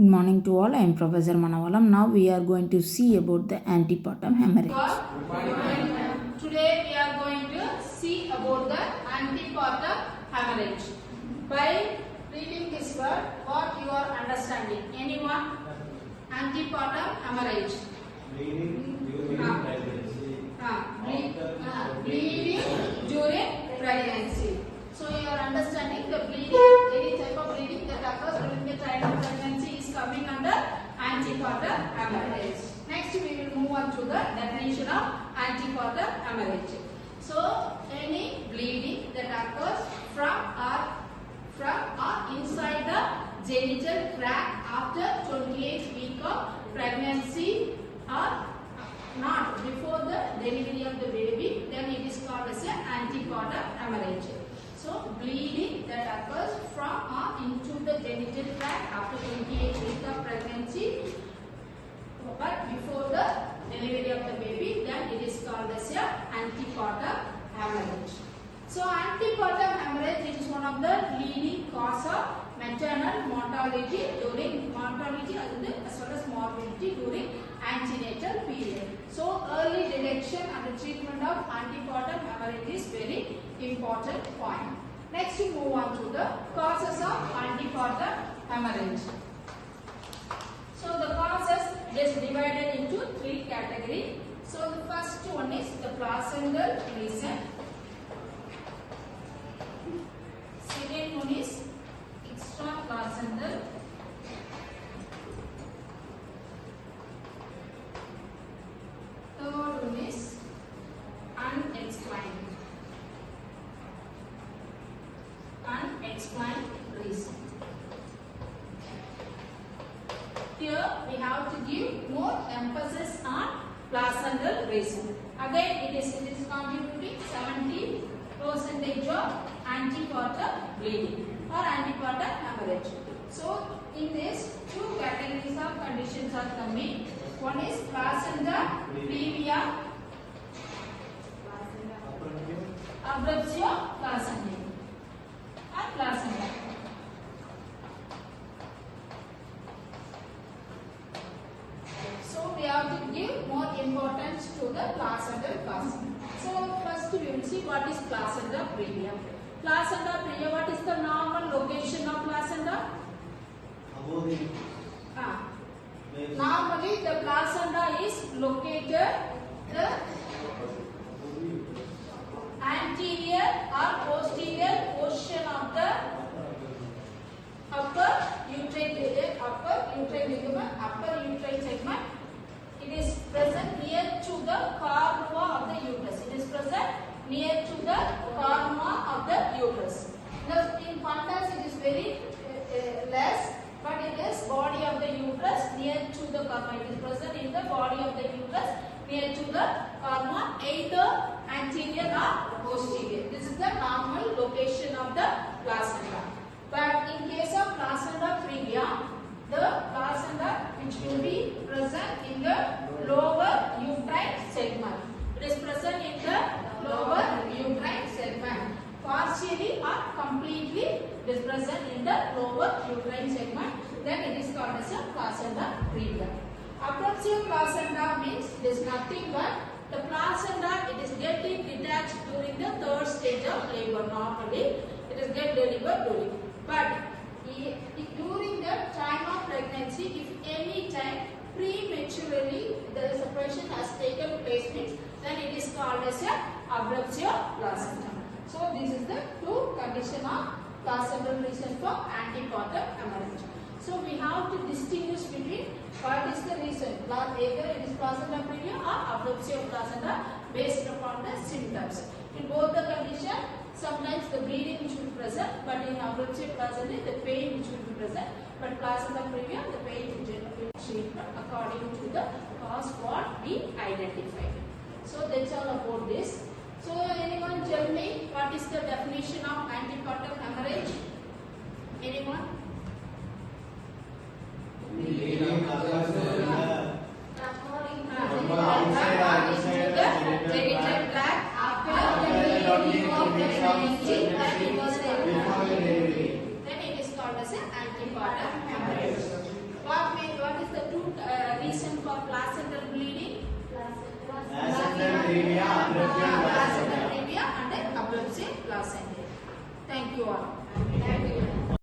Good morning to all. I am Professor Manavalam. Now we are going to see about the antepartum hemorrhage. Today we are going to see about the antepartum hemorrhage. By reading this word, what you are understanding? Anyone? Antepartum hemorrhage. Bleeding during pregnancy. Bleeding during pregnancy. So you are understanding the bleeding, any type of bleeding that occurs during the time of pregnancy is coming under antepartum hemorrhage. Next we will move on to the definition of antepartum hemorrhage. So any bleeding that occurs from or inside the genital tract after 28 weeks of pregnancy or not before the delivery of the baby, then it is called as an antepartum hemorrhage. So bleeding that occurs from or into the genital tract after 28 weeks of pregnancy but before the delivery of the baby, then it is called as a antepartum hemorrhage. So antepartum hemorrhage is one of the leading cause of maternal mortality during mortality as well as morbidity during antenatal period. So early detection and the treatment of antepartum hemorrhage is very important point. Next we move on to the causes of antepartum hemorrhage. So the causes is divided into three categories. So the first one is the placental reason. Second one is extraplacental. Third one is unexplained. Unexplained reason. Here we have to give more emphasis on placental reason. Again, it is contributing 70% of antepartum bleeding or antepartum hemorrhage. So in this, two categories of conditions are coming. One is placenta previa, abruptio placentae, and placenta. So we have to give more importance to the placental cause. So first we will see what is placenta previa. Placenta previa, what is the normal location of placenta? Normally the placenta is located the anterior or posterior portion of the upper uterine ligament, upper uterine segment. It is present near to the cornua of the uterus. It is present near to the cornua of the uterus. Now in contrast it is very less, but it is body of the uterus near to the cornua. It is present in the body of the uterus near to the cornua, either anterior or posterior. This is the normal location of the placenta. But in case of placenta previa, the placenta which will be present in the lower uterine segment. It is present in the lower uterine segment. Partially or completely it is present in the lower uterine segment. Then it is called as a placenta previa. Abruptio placenta means it is nothing but the placenta, it is getting detached during the third stage of labor. Normally it is get delivered during. But during the time of pregnancy, if any time prematurely the separation has taken place, then it is called as a abruptio placenta. So this is the two condition of placental reason for antepartum hemorrhage. So we have to distinguish between what is the reason, either it is placenta previa or abruptio placenta based upon the symptoms. In both the condition, sometimes the bleeding which will be present, but in abruptio placenta the pain which will be present, but placenta previa the pain will change according to the cause what we identified. So that's all about this. So anyone tell me what is the definition of antepartum hemorrhage? Anyone? Bleeding occurs in the genital tract after the delivery of the pregnancy and it was then it is called as an antepartum hemorrhage. What Thank you all. Thank you.